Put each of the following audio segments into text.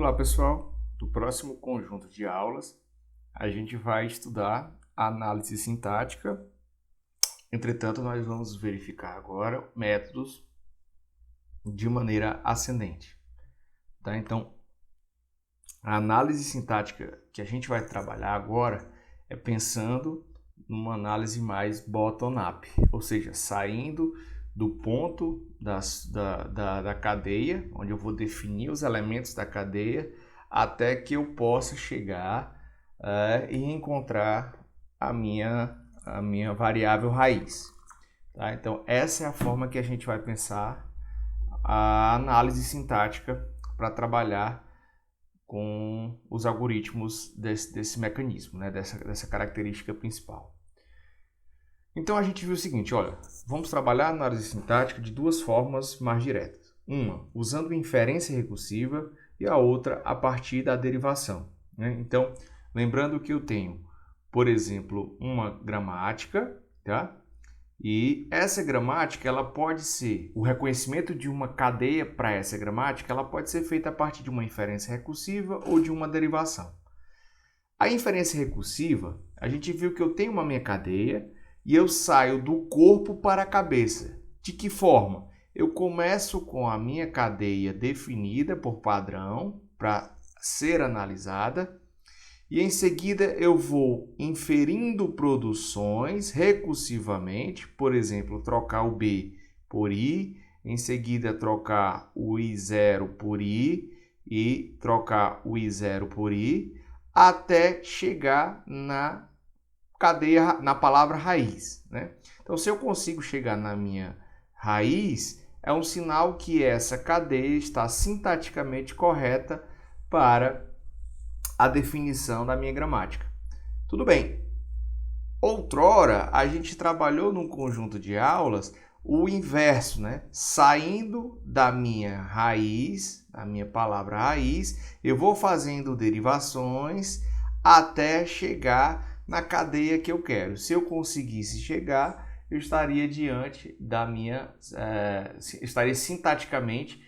Olá pessoal, no próximo conjunto de aulas a gente vai estudar a análise sintática. Entretanto, nós vamos verificar agora métodos de maneira ascendente. Tá? Então, a análise sintática que a gente vai trabalhar agora é pensando numa análise mais bottom-up, ou seja, saindo do ponto da cadeia, onde eu vou definir os elementos da cadeia, até que eu possa chegar e encontrar a minha variável raiz. Tá? Então, essa é a forma que a gente vai pensar a análise sintática para trabalhar com os algoritmos desse mecanismo, né? dessa característica principal. Então a gente viu o seguinte, olha, vamos trabalhar a análise sintática de duas formas mais diretas. Uma, usando inferência recursiva e a outra a partir da derivação. Né? Então, lembrando que eu tenho, por exemplo, uma gramática, tá? E essa gramática, ela pode ser, o reconhecimento de uma cadeia para essa gramática, ela pode ser feita a partir de uma inferência recursiva ou de uma derivação. A inferência recursiva, a gente viu que eu tenho uma minha cadeia e eu saio do corpo para a cabeça. De que forma? Eu começo com a minha cadeia definida por padrão para ser analisada e em seguida eu vou inferindo produções recursivamente, por exemplo, trocar o B por I, em seguida trocar o I0 por I e trocar o I0 por I, até chegar na cadeia, na palavra raiz. Né? Então, se eu consigo chegar na minha raiz, é um sinal que essa cadeia está sintaticamente correta para a definição da minha gramática. Tudo bem. Outrora, a gente trabalhou num conjunto de aulas o inverso, né? Saindo da minha raiz, da minha palavra raiz, eu vou fazendo derivações até chegar na cadeia que eu quero. Se eu conseguisse chegar, eu estaria diante da minha... estaria sintaticamente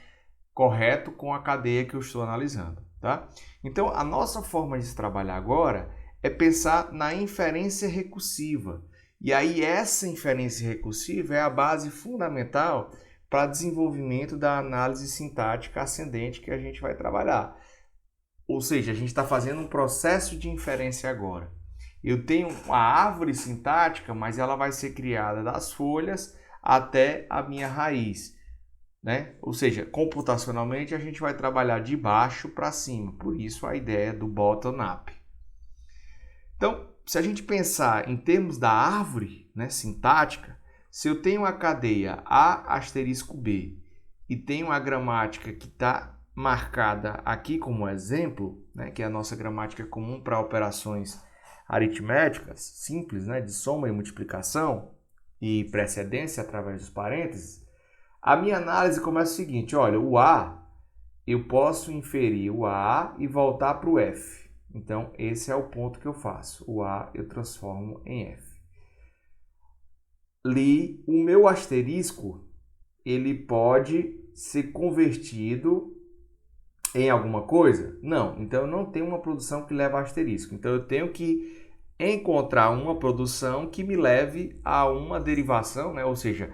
correto com a cadeia que eu estou analisando. Tá? Então, a nossa forma de se trabalhar agora é pensar na inferência recursiva. E aí, essa inferência recursiva é a base fundamental para o desenvolvimento da análise sintática ascendente que a gente vai trabalhar. Ou seja, a gente está fazendo um processo de inferência agora. Eu tenho uma árvore sintática, mas ela vai ser criada das folhas até a minha raiz. Né? Ou seja, computacionalmente a gente vai trabalhar de baixo para cima, por isso a ideia do bottom-up. Então, se a gente pensar em termos da árvore, né, sintática, se eu tenho a cadeia A asterisco B e tenho a gramática que está marcada aqui como exemplo, né, que é a nossa gramática comum para operações aritméticas simples, né, de soma e multiplicação e precedência através dos parênteses, a minha análise começa o seguinte, olha, o A, eu posso inferir o A e voltar para o F. Então, esse é o ponto que eu faço. O A eu transformo em F. O meu asterisco, ele pode ser convertido em alguma coisa? Não. Então, eu não tenho uma produção que leva a asterisco. Então, eu tenho que encontrar uma produção que me leve a uma derivação, né? Ou seja,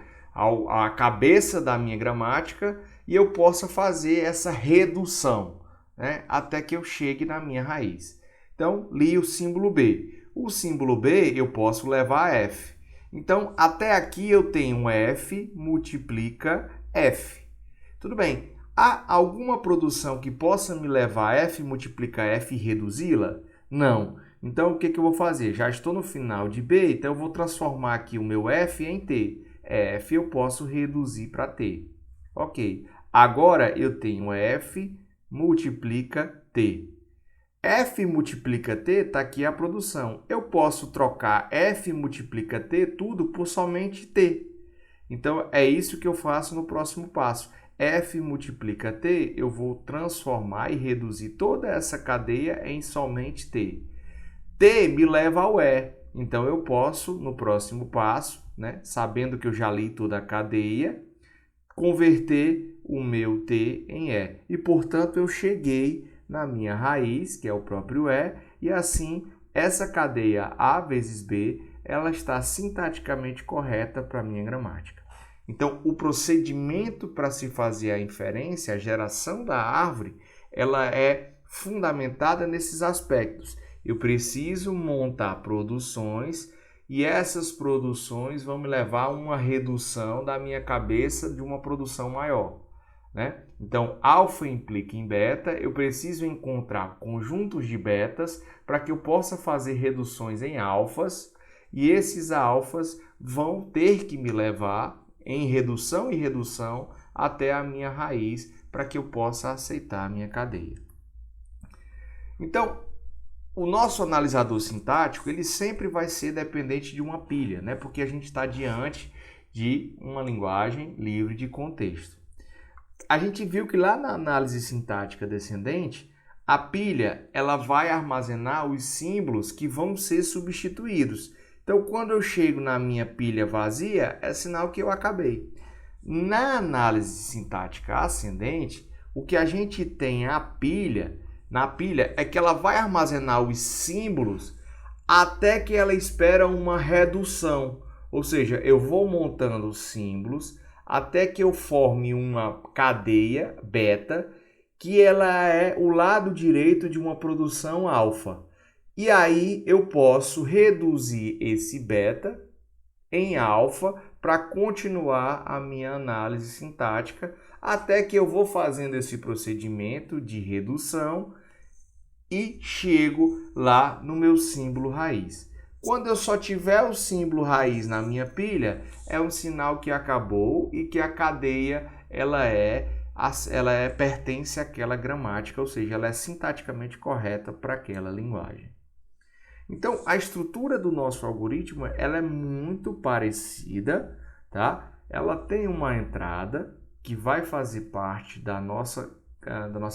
a cabeça da minha gramática e eu possa fazer essa redução, né, até que eu chegue na minha raiz. Então, li o símbolo B. O símbolo B eu posso levar a F. Então, até aqui eu tenho F multiplica F. Tudo bem. Há alguma produção que possa me levar a F multiplica F e reduzi-la? Não. Então, o que eu vou fazer? Já estou no final de B, então eu vou transformar aqui o meu F em T. F eu posso reduzir para T. Ok. Agora eu tenho F multiplica T. F multiplica T está aqui a produção. Eu posso trocar F multiplica T tudo por somente T. Então, é isso que eu faço no próximo passo. F multiplica T, eu vou transformar e reduzir toda essa cadeia em somente T. T me leva ao E. Então, eu posso, no próximo passo, né, sabendo que eu já li toda a cadeia, converter o meu T em E. E, portanto, eu cheguei na minha raiz, que é o próprio e assim essa cadeia A vezes B, ela está sintaticamente correta para a minha gramática. Então, o procedimento para se fazer a inferência, a geração da árvore, ela é fundamentada nesses aspectos. Eu preciso montar produções e essas produções vão me levar a uma redução da minha cabeça de uma produção maior, né? Então, alfa implica em beta, eu preciso encontrar conjuntos de betas para que eu possa fazer reduções em alfas e esses alfas vão ter que me levar em redução e redução até a minha raiz para que eu possa aceitar a minha cadeia. Então, o nosso analisador sintático ele sempre vai ser dependente de uma pilha, né? Porque a gente está diante de uma linguagem livre de contexto. A gente viu que lá na análise sintática descendente, a pilha ela vai armazenar os símbolos que vão ser substituídos. Então, quando eu chego na minha pilha vazia, é sinal que eu acabei. Na análise sintática ascendente, o que a gente tem na pilha é que ela vai armazenar os símbolos até que ela espera uma redução. Ou seja, eu vou montando os símbolos até que eu forme uma cadeia beta, que ela é o lado direito de uma produção alfa. E aí eu posso reduzir esse beta em alfa para continuar a minha análise sintática, até que eu vou fazendo esse procedimento de redução e chego lá no meu símbolo raiz. Quando eu só tiver o símbolo raiz na minha pilha, é um sinal que acabou e que a cadeia pertence àquela gramática, ou seja, ela é sintaticamente correta para aquela linguagem. Então, a estrutura do nosso algoritmo ela é muito parecida, tá? Ela tem uma entrada que vai fazer parte da nossa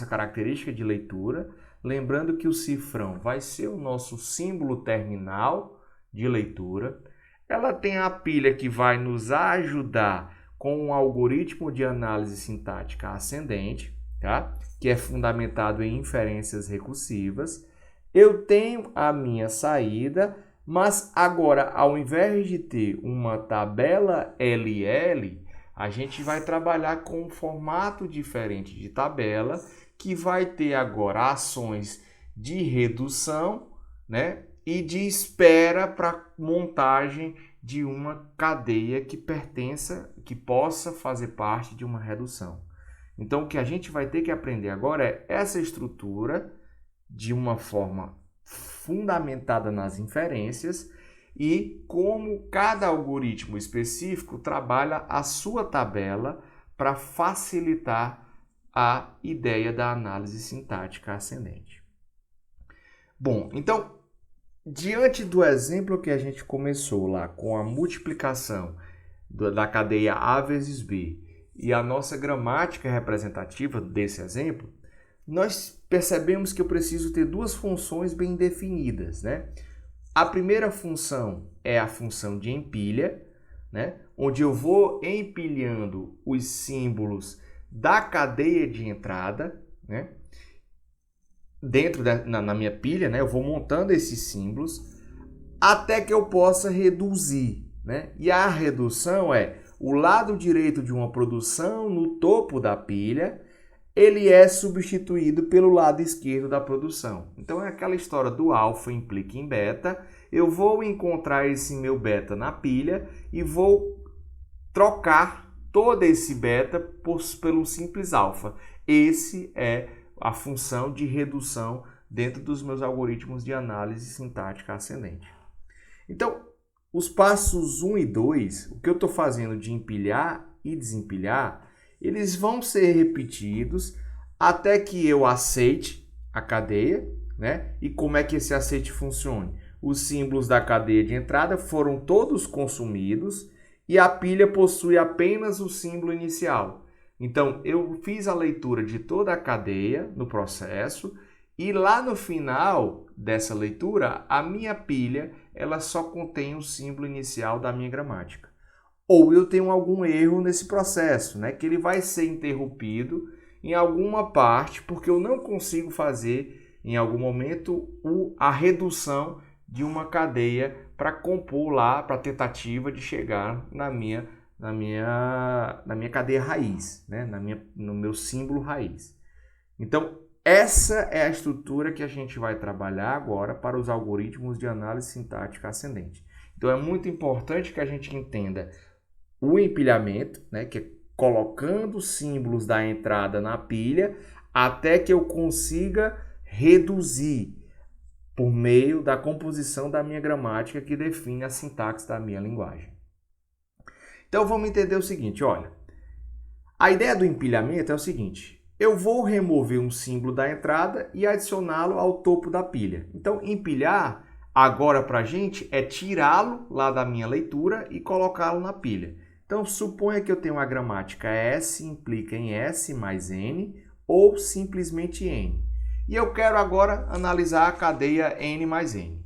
característica de leitura, lembrando que o cifrão vai ser o nosso símbolo terminal de leitura. Ela tem a pilha que vai nos ajudar com um algoritmo de análise sintática ascendente, tá? Que é fundamentado em inferências recursivas. Eu tenho a minha saída, mas agora, ao invés de ter uma tabela LL, a gente vai trabalhar com um formato diferente de tabela, que vai ter agora ações de redução, né, e de espera para montagem de uma cadeia que possa fazer parte de uma redução. Então, o que a gente vai ter que aprender agora é essa estrutura de uma forma fundamentada nas inferências e como cada algoritmo específico trabalha a sua tabela para facilitar a ideia da análise sintática ascendente. Bom, então, diante do exemplo que a gente começou lá com a multiplicação da cadeia A vezes B e a nossa gramática representativa desse exemplo, nós percebemos que eu preciso ter duas funções bem definidas, né? A primeira função é a função de empilha, né? Onde eu vou empilhando os símbolos da cadeia de entrada, né? Na minha pilha, né? Eu vou montando esses símbolos até que eu possa reduzir, né? E a redução é o lado direito de uma produção no topo da pilha, ele é substituído pelo lado esquerdo da produção. Então é aquela história do alfa implica em beta. Eu vou encontrar esse meu beta na pilha e vou trocar todo esse beta pelo simples alfa. Esse é a função de redução dentro dos meus algoritmos de análise sintática ascendente. Então, os passos 1 e 2, o que eu estou fazendo de empilhar e desempilhar, eles vão ser repetidos até que eu aceite a cadeia, né? E como é que esse aceite funciona? Os símbolos da cadeia de entrada foram todos consumidos e a pilha possui apenas o símbolo inicial. Então, eu fiz a leitura de toda a cadeia no processo e lá no final dessa leitura, a minha pilha ela só contém o símbolo inicial da minha gramática. Ou eu tenho algum erro nesse processo, né? Que ele vai ser interrompido em alguma parte, porque eu não consigo fazer em algum momento a redução de uma cadeia para compor lá, para a tentativa de chegar na minha cadeia raiz, né? No meu símbolo raiz. Então, essa é a estrutura que a gente vai trabalhar agora para os algoritmos de análise sintática ascendente. Então, é muito importante que a gente entenda o empilhamento, né, que é colocando símbolos da entrada na pilha até que eu consiga reduzir por meio da composição da minha gramática que define a sintaxe da minha linguagem. Então, vamos entender o seguinte, olha. A ideia do empilhamento é o seguinte: eu vou remover um símbolo da entrada e adicioná-lo ao topo da pilha. Então, empilhar agora para a gente é tirá-lo lá da minha leitura e colocá-lo na pilha. Então, suponha que eu tenho a gramática S implica em S mais N ou simplesmente N. E eu quero agora analisar a cadeia N mais N.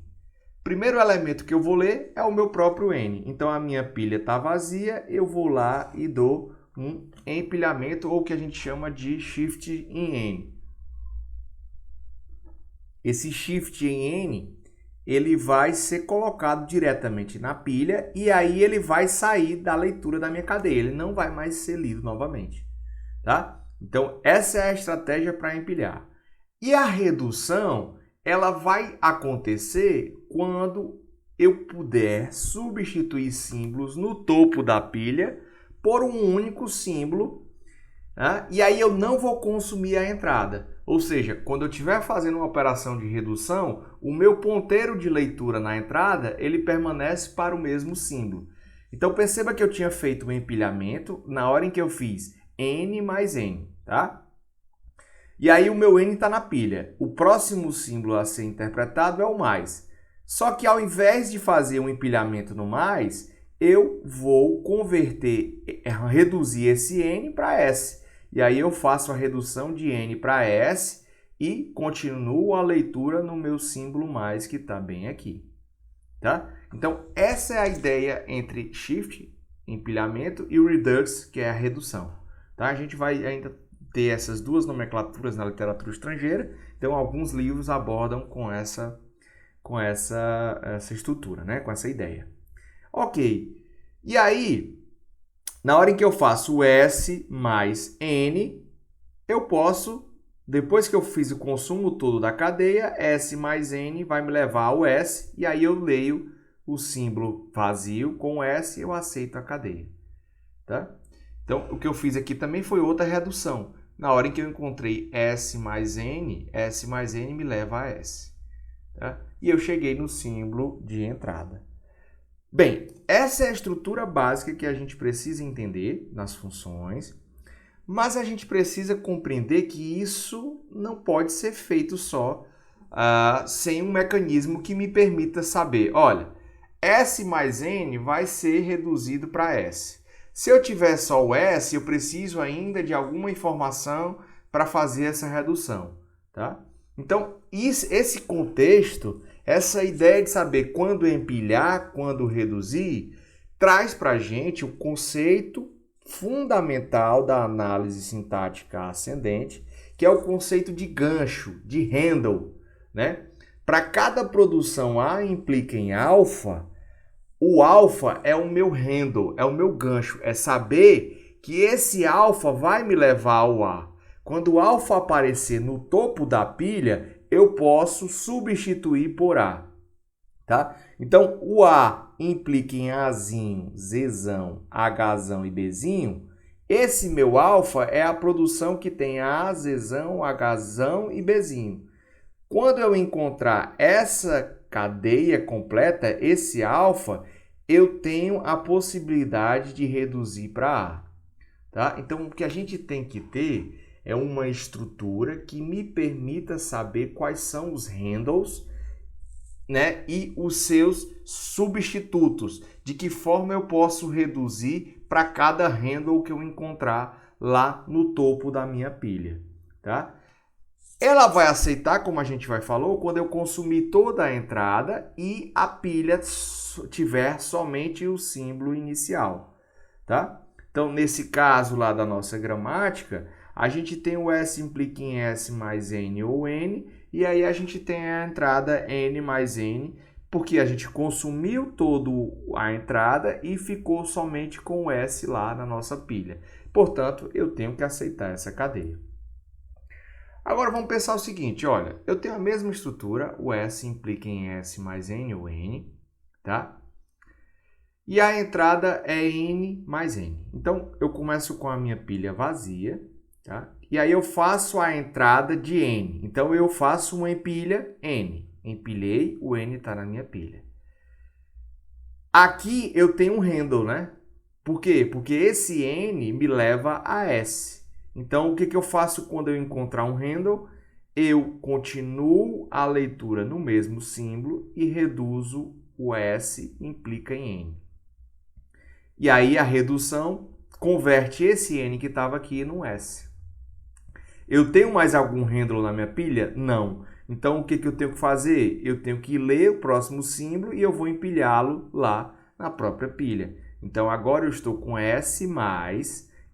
Primeiro elemento que eu vou ler é o meu próprio N. Então, a minha pilha está vazia, eu vou lá e dou um empilhamento, ou o que a gente chama de shift em N. Esse shift em N, ele vai ser colocado diretamente na pilha e aí ele vai sair da leitura da minha cadeia. Ele não vai mais ser lido novamente, tá? Então, essa é a estratégia para empilhar. E a redução, ela vai acontecer quando eu puder substituir símbolos no topo da pilha por um único símbolo, né? E aí eu não vou consumir a entrada. Ou seja, quando eu estiver fazendo uma operação de redução, o meu ponteiro de leitura na entrada, ele permanece para o mesmo símbolo. Então perceba que eu tinha feito um empilhamento na hora em que eu fiz N mais N, tá? E aí o meu N está na pilha. O próximo símbolo a ser interpretado é o mais. Só que ao invés de fazer um empilhamento no mais, eu vou reduzir esse N para S. E aí eu faço a redução de N para S e continuo a leitura no meu símbolo mais que está bem aqui. Tá? Então, essa é a ideia entre shift, empilhamento, e o redux, que é a redução. Tá? A gente vai ainda ter essas duas nomenclaturas na literatura estrangeira, então alguns livros abordam com essa estrutura, né? Com essa ideia. Ok, e aí, na hora em que eu faço o S mais N, eu posso, depois que eu fiz o consumo todo da cadeia, S mais N vai me levar ao S, e aí eu leio o símbolo vazio com S e eu aceito a cadeia. Tá? Então, o que eu fiz aqui também foi outra redução. Na hora em que eu encontrei S mais N me leva a S. Tá? E eu cheguei no símbolo de entrada. Bem, essa é a estrutura básica que a gente precisa entender nas funções, mas a gente precisa compreender que isso não pode ser feito só sem um mecanismo que me permita saber, olha, S mais N vai ser reduzido para S. Se eu tiver só o S, eu preciso ainda de alguma informação para fazer essa redução, tá? Então, esse contexto, essa ideia de saber quando empilhar, quando reduzir, traz para a gente o conceito fundamental da análise sintática ascendente, que é o conceito de gancho, de handle, né? Para cada produção A implica em alfa, o alfa é o meu handle, é o meu gancho, é saber que esse alfa vai me levar ao A. Quando o alfa aparecer no topo da pilha, eu posso substituir por A. Tá? Então, o A implica em Azinho, Zzão, Hzão e Bzinho. Esse meu alfa é a produção que tem A, Zzão, Hzão e Bzinho. Quando eu encontrar essa cadeia completa, esse alfa, eu tenho a possibilidade de reduzir para A. Tá? Então, o que a gente tem que ter é uma estrutura que me permita saber quais são os handles, né, e os seus substitutos. De que forma eu posso reduzir para cada handle que eu encontrar lá no topo da minha pilha. Tá? Ela vai aceitar, como a gente falou, quando eu consumir toda a entrada e a pilha tiver somente o símbolo inicial. Tá? Então, nesse caso lá da nossa gramática, A gente tem o S implica em S mais N ou N, e aí a gente tem a entrada N mais N, porque a gente consumiu toda a entrada e ficou somente com o S lá na nossa pilha. Portanto, eu tenho que aceitar essa cadeia. Agora vamos pensar o seguinte, olha, eu tenho a mesma estrutura, o S implica em S mais N ou N, tá? E a entrada é N mais N. Então, eu começo com a minha pilha vazia, tá? E aí eu faço a entrada de N. Então, eu faço uma empilha N. Empilhei, o N está na minha pilha. Aqui eu tenho um handle, né? Por quê? Porque esse N me leva a S. Então, o que eu faço quando eu encontrar um handle? Eu continuo a leitura no mesmo símbolo e reduzo o S implica em N. E aí a redução converte esse N que estava aqui num S. Eu tenho mais algum handle na minha pilha? Não. Então, o que eu tenho que fazer? Eu tenho que ler o próximo símbolo e eu vou empilhá-lo lá na própria pilha. Então, agora eu estou com S+,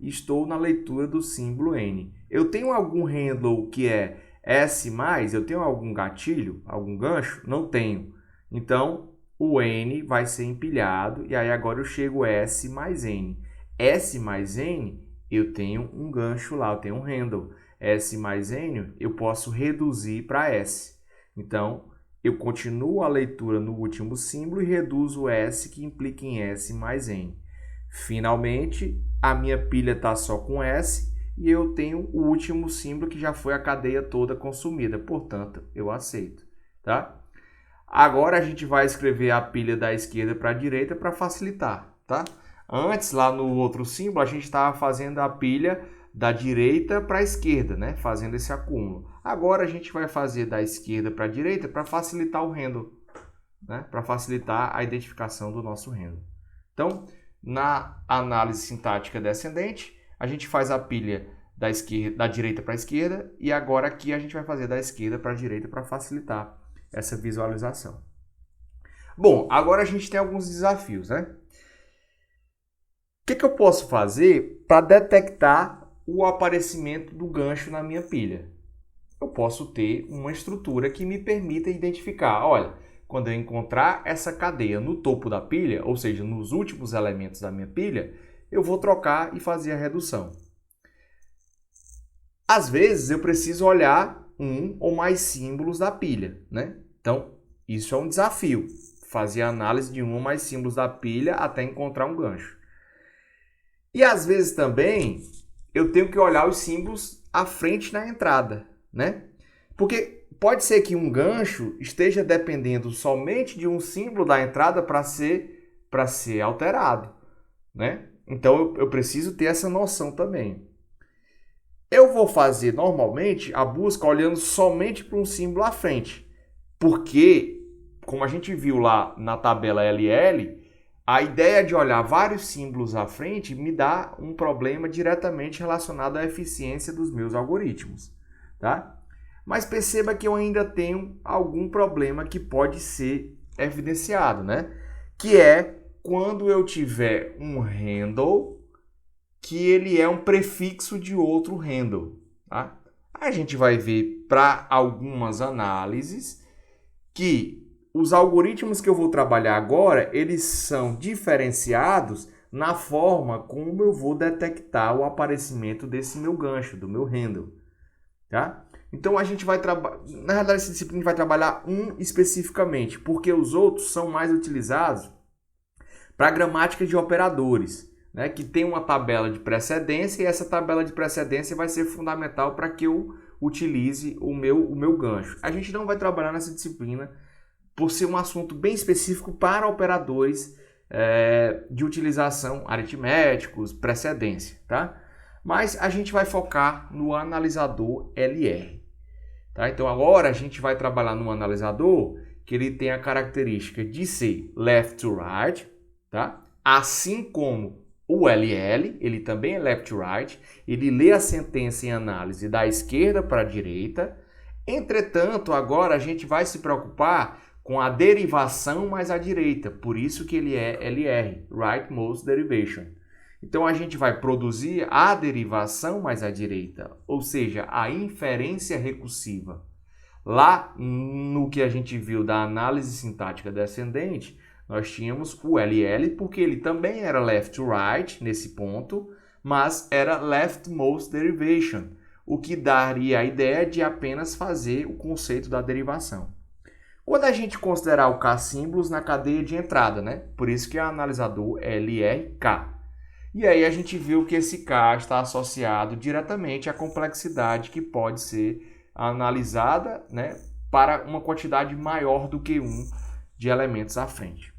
e estou na leitura do símbolo N. Eu tenho algum handle que é S+, eu tenho algum gatilho, algum gancho? Não tenho. Então, o N vai ser empilhado e aí agora eu chego S mais N. S mais N, eu tenho um gancho lá, eu tenho um handle. S mais N, eu posso reduzir para S. Então, eu continuo a leitura no último símbolo e reduzo o S que implica em S mais N. Finalmente, a minha pilha está só com S e eu tenho o último símbolo que já foi a cadeia toda consumida. Portanto, eu aceito, tá? Agora a gente vai escrever a pilha da esquerda para a direita para facilitar, tá? Antes, lá no outro símbolo, a gente estava fazendo a pilha da direita para a esquerda, né? Fazendo esse acúmulo. Agora a gente vai fazer da esquerda para a direita para facilitar o handle, né? Para facilitar a identificação do nosso handle. Então, na análise sintática descendente, a gente faz a pilha da direita para a esquerda e agora aqui a gente vai fazer da esquerda para a direita para facilitar essa visualização. Bom, agora a gente tem alguns desafios, né? O que eu posso fazer para detectar o aparecimento do gancho na minha pilha? Eu posso ter uma estrutura que me permita identificar, olha, quando eu encontrar essa cadeia no topo da pilha, ou seja, nos últimos elementos da minha pilha, eu vou trocar e fazer a redução. Às vezes eu preciso olhar um ou mais símbolos da pilha, né? Então, isso é um desafio, fazer a análise de um ou mais símbolos da pilha até encontrar um gancho. E às vezes também eu tenho que olhar os símbolos à frente na entrada, né? Porque pode ser que um gancho esteja dependendo somente de um símbolo da entrada para ser alterado, né? Então eu preciso ter essa noção também. Eu vou fazer normalmente a busca olhando somente para um símbolo à frente, porque, como a gente viu lá na tabela LL, a ideia de olhar vários símbolos à frente me dá um problema diretamente relacionado à eficiência dos meus algoritmos, tá? Mas perceba que eu ainda tenho algum problema que pode ser evidenciado, né? Que é quando eu tiver um handle que ele é um prefixo de outro handle, tá? A gente vai ver para algumas análises que os algoritmos que eu vou trabalhar agora, eles são diferenciados na forma como eu vou detectar o aparecimento desse meu gancho, do meu handle, tá? Então, a gente vai trabalhar... Na realidade, essa disciplina vai trabalhar um especificamente, porque os outros são mais utilizados para gramática de operadores, né? Que tem uma tabela de precedência e essa tabela de precedência vai ser fundamental para que eu utilize o meu gancho. A gente não vai trabalhar nessa disciplina por ser um assunto bem específico para operadores de utilização aritméticos, precedência, tá? Mas a gente vai focar no analisador LR, tá? Então agora a gente vai trabalhar no analisador que ele tem a característica de ser left to right, tá? Assim como o LL, ele também é left to right, ele lê a sentença em análise da esquerda para a direita. Entretanto, agora a gente vai se preocupar com a derivação mais à direita, por isso que ele é LR, Rightmost Derivation. Então, a gente vai produzir a derivação mais à direita, ou seja, a inferência recursiva. Lá no que a gente viu da análise sintática descendente, nós tínhamos o LL, porque ele também era left to right nesse ponto, mas era leftmost derivation, o que daria a ideia de apenas fazer o conceito da derivação. Quando a gente considerar o K símbolos na cadeia de entrada, né? Por isso que é o analisador LRK. E aí a gente viu que esse K está associado diretamente à complexidade que pode ser analisada, né, para uma quantidade maior do que um de elementos à frente.